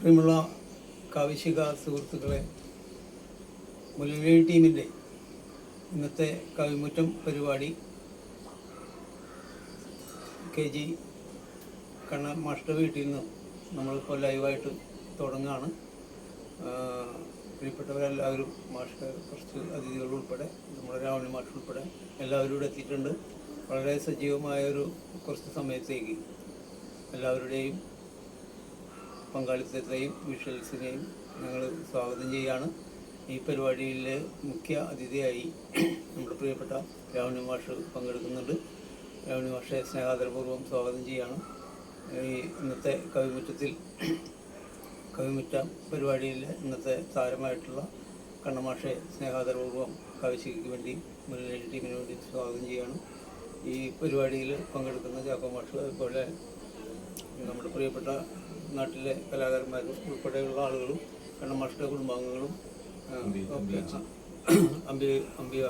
പ്രിയമുള്ള കാവിശിക സുഹൃത്തുക്കളെ, മുല്ലനേഴി ടീമിൻ്റെ ഇന്നത്തെ കവിമുറ്റം പരിപാടി KG കണ്ണൻ മാസ്റ്റർ വീട്ടിൽ നിന്ന് നമ്മളിപ്പോൾ ലൈവായിട്ട് തുടങ്ങുകയാണ്. പ്രിയപ്പെട്ടവരെല്ലാവരും, മാസ്റ്റർ കുറച്ച് അതിഥികൾ ഉൾപ്പെടെ, നമ്മുടെ രാവണി മാസ്റ്റർ ഉൾപ്പെടെ എല്ലാവരും ഇവിടെ എത്തിയിട്ടുണ്ട്. വളരെ സജീവമായൊരു കുറച്ച് സമയത്തേക്ക് എല്ലാവരുടെയും പങ്കാളിത്തത്തെയും വിഷ്വൽസിനെയും ഞങ്ങൾ സ്വാഗതം ചെയ്യുകയാണ്. ഈ പരിപാടിയിലെ മുഖ്യ അതിഥിയായി നമ്മുടെ പ്രിയപ്പെട്ട രാവണി മാഷ് പങ്കെടുക്കുന്നുണ്ട്. രാവണി മാഷെ സ്നേഹാദരപൂർവ്വം സ്വാഗതം ചെയ്യുകയാണ്. ഈ ഇന്നത്തെ കവിമുറ്റ പരിപാടിയിലെ ഇന്നത്തെ താരമായിട്ടുള്ള കണ്ണമാഷെ സ്നേഹാദരപൂർവ്വം കവിശിക്ക് വേണ്ടി മുല്ലനേഴി ടീമിന് വേണ്ടി സ്വാഗതം ചെയ്യുകയാണ്. ഈ പരിപാടിയിൽ പങ്കെടുക്കുന്ന ചാക്കോ മാഷ്, അതുപോലെ നമ്മുടെ പ്രിയപ്പെട്ട നാട്ടിലെ കലാകാരന്മാരും ഉൾപ്പെടെയുള്ള ആളുകളും കണ്ണമാഷിൻ്റെ കുടുംബാംഗങ്ങളും അംബിക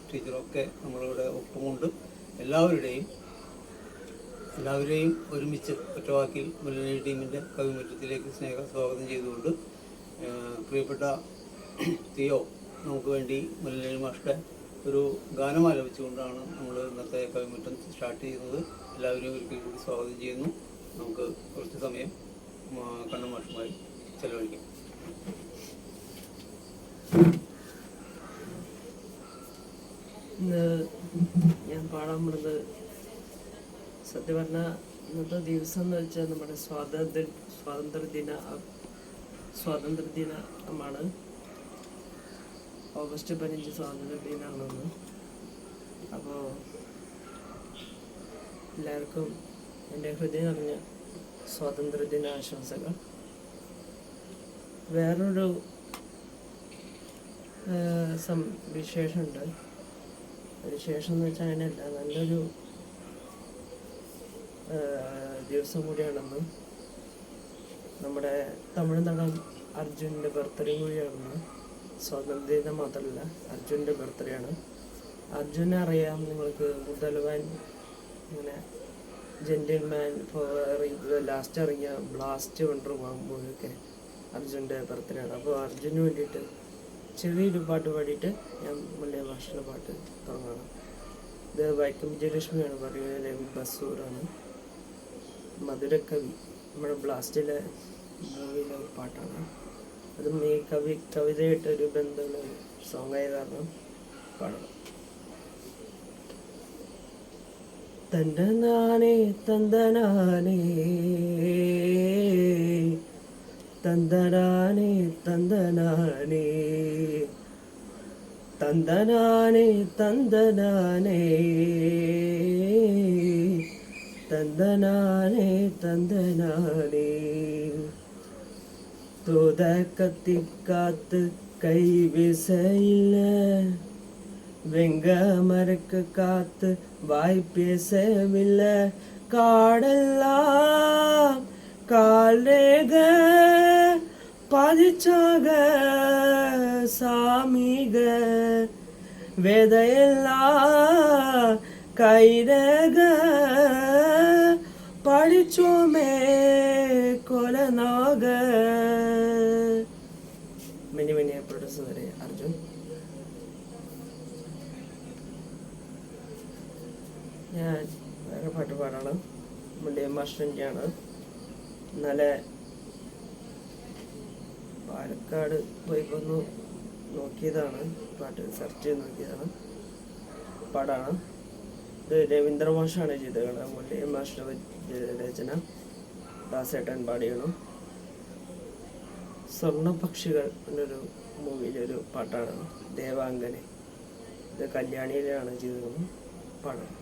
ടീച്ചറൊക്കെ നമ്മളിവിടെ ഒപ്പമുണ്ട്. എല്ലാവരെയും ഒരുമിച്ച് ഒറ്റവാക്കിൽ മുല്ലനേഴി ടീമിൻ്റെ കവിമുറ്റത്തിലേക്ക് സ്വാഗതം ചെയ്തുകൊണ്ട് പ്രിയപ്പെട്ട തിയോ നമുക്ക് വേണ്ടി മുല്ലനേഴി മാഷിൻ്റെ ഒരു ഗാനം ആലപിച്ചുകൊണ്ടാണ് നമ്മൾ ഇന്നത്തെ കവിമുറ്റം സ്റ്റാർട്ട് ചെയ്യുന്നത്. എല്ലാവരെയും ഒരിക്കൽ കൂടി സ്വാഗതം ചെയ്യുന്നു. നമുക്ക് കുറച്ച് സമയം കണ്ണൻ മാഷുമായി ചെലവഴിക്കാം. ഇന്ന് ഞാൻ പാടാൻ പോകുന്നത് സത്യം പറഞ്ഞാൽ ഇന്നത്തെ ദിവസം എന്ന് വെച്ചാൽ നമ്മുടെ സ്വാതന്ത്ര്യദിനമാണ്. ഓഗസ്റ്റ് 15 സ്വാതന്ത്ര്യദിനമാണെന്ന്. അപ്പോൾ എല്ലാവർക്കും എൻ്റെ ഹൃദയം നിറഞ്ഞ സ്വാതന്ത്ര്യദിന ആശംസകൾ. വേറൊരു വിശേഷമുണ്ട്. വിശേഷം എന്ന് വെച്ചാൽ അതിനല്ല, നല്ലൊരു ദിവസം കൂടിയാണെന്ന്. നമ്മുടെ തമിഴ് നടൻ അർജുൻ്റെ ബർത്ത്ഡേ കൂടിയാണെന്ന്. സ്വാതന്ത്ര്യദിനം മാത്രമല്ല, അർജുൻ്റെ ബർത്ത്ഡേ ആണ്. അർജുനെ അറിയാം നിങ്ങൾക്ക്, മുതൽവൻ, ഇങ്ങനെ ജെന്റിൽമാൻ, ലാസ്റ്റ് ഇറങ്ങിയ ബ്ലാസ്റ്റ് വണ്ടർ മൂവിയൊക്കെ അർജുൻ്റെ ബർത്ത്ഡേ ആണ്. അപ്പോൾ അർജുന് വേണ്ടിയിട്ട് ചെറിയൊരു പാട്ട് പാടിയിട്ട് ഞാൻ മുല്ലനേഴി മാഷിൻ്റെ പാട്ട് തുടങ്ങണം. ഇത് വൈക്കം വിജയലക്ഷ്മിയാണ് പറയുന്നത്, ബസൂറാണ്. മധുരക്കവി നമ്മുടെ ബ്ലാസ്റ്റിലെ മൂവിയിലെ ഒരു പാട്ടാണ്. അതും ഈ കവിതയായിട്ടൊരു ബന്ധമുള്ള സോങ് ആയ കാരണം പാടണം. തന്തനാനേ തന്തനാനേ തന്തനാനേ തന്തനാനേ തന്തനാനേ തന്തനാനേ തന്തനാനേ തന്തനാനേ தூதக்கத்திக்காத்து கை வீசையில்ல, வெங்க மரக்கு காத்து வாய் பேசவில்லை, காடெல்லாம் கால்ரேக பதிச்சாக சாமிக, வேதையெல்லாம் கைரக படிச்சோமே കൊലനാഗ. മെനി പ്രൊഡ്യൂസർ അർജുൻ. ഞാൻ വേറെ പാട്ട് പാടാണ്. മുല്ലനേഴി മാഷിൻ്റെയാണ്. ഇന്നലെ പാലക്കാട് പോയപ്പോൾ ഒന്ന് നോക്കിയതാണ്, പാട്ട് സെർച്ച് ചെയ്ത് നോക്കിയതാണ്, പാടാണ്. ഇത് രവീന്ദ്ര മാഷാണ് ചെയ്തത്. മുല്ലനേഴി മാഷിൻ്റെ രചന ദാസേട്ടൻ പാടിയാണ്. സ്വർണ്ണപക്ഷികൾ എന്നൊരു മൂവിയിലൊരു പാട്ടാണ്, ദേവാംഗനെ. ഇത് കല്യാണിയിലാണ് ചെയ്തത്, പാടാണ്.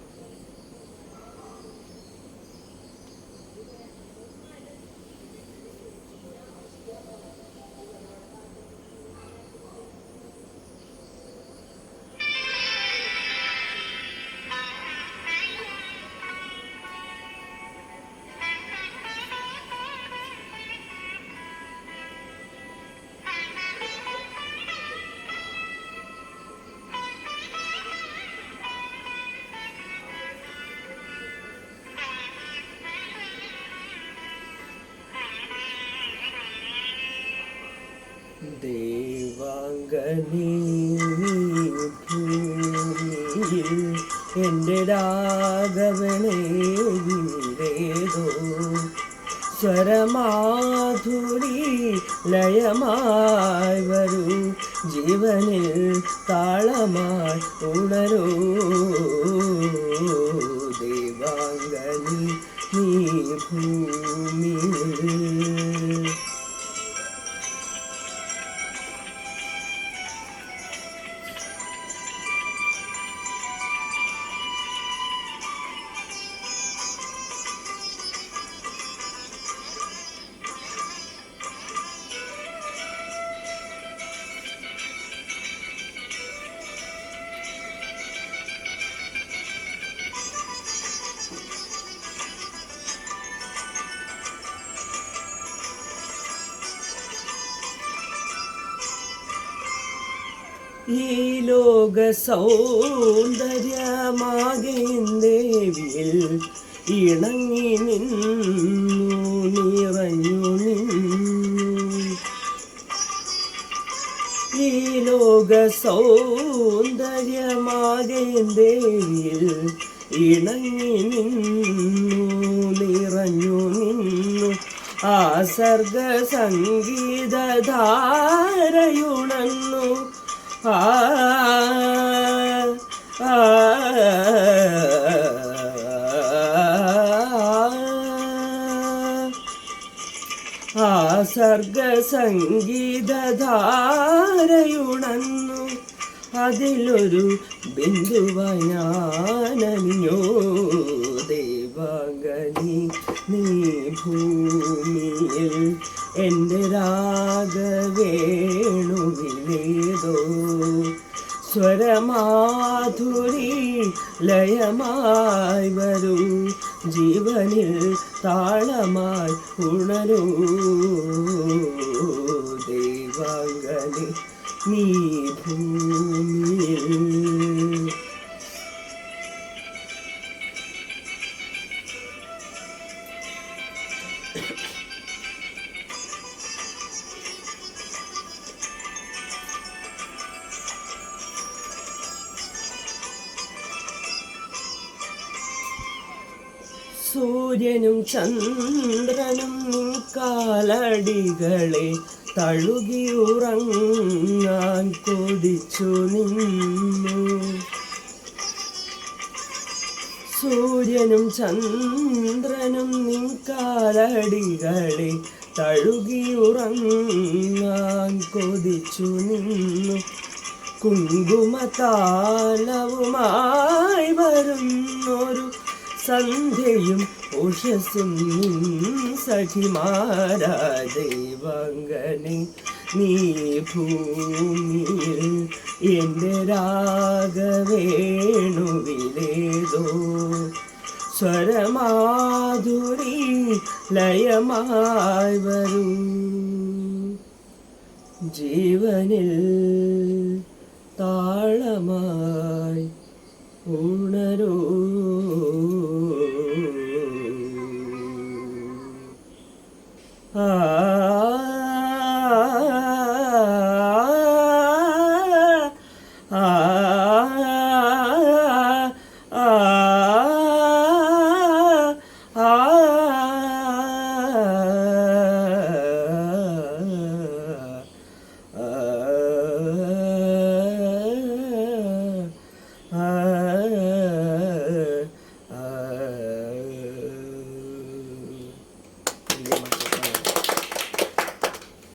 ദേവാംഗനീ ഭൂമിയിൽ എൻ്റെ രാഘവനേതോ സ്വരമാധുരി ലയമായി വരൂ ജീവനിൽ താളമായി ഉണരൂ ദേവാംഗനി നീ ഭൂമിയിൽ. ഈ ലോക സൗന്ദര്യമാകേന്ദേവിയിൽ ഇണങ്ങി നിന്നു നിറഞ്ഞു നിന്നു. ഈ ലോക സൗന്ദര്യമാകേന്ദേവിയിൽ ഇണങ്ങി നിന്നു നിറഞ്ഞു നിന്നു. ആ സർഗ സംഗീതധാരയുണന്നു. ആ സർഗ സംഗീതധാരയുണന്നു. അതിലൊരു ബിന്ദുവായി ഞാനണിഞ്ഞു ദേവാംഗനി നീ ഭൂമിയിൽ എൻ്റെ രാഗവേണുവിലേതോ സ്വരമാധുരി ലയമായി വരൂ ജീവനിൽ താളമായി ഉണരൂ ദേവാംഗനി നീ ഭൂമിയിൽ. സൂര്യനും ചന്ദ്രനും കാലടികളെ തഴുകിയുറങ്ങാൻ കൊതിച്ചു നിന്നു. സൂര്യനും ചന്ദ്രനും കാലടികളെ തഴുകിയുറങ്ങാൻ കൊതിച്ചു നിന്നു. കുങ്കുമതാലവുമായി വരുന്നൊരു സന്ധ്യയും ഉഷസ്സും സഖിമാരാ ദേവാംഗനി നീ ഭൂമിയിൽ എൻ്റെ രാഗവേണുവിലേതോ സ്വരമാധുരി ലയമായി വരൂ ജീവനിൽ താളമായി ഉണരൂ. ആ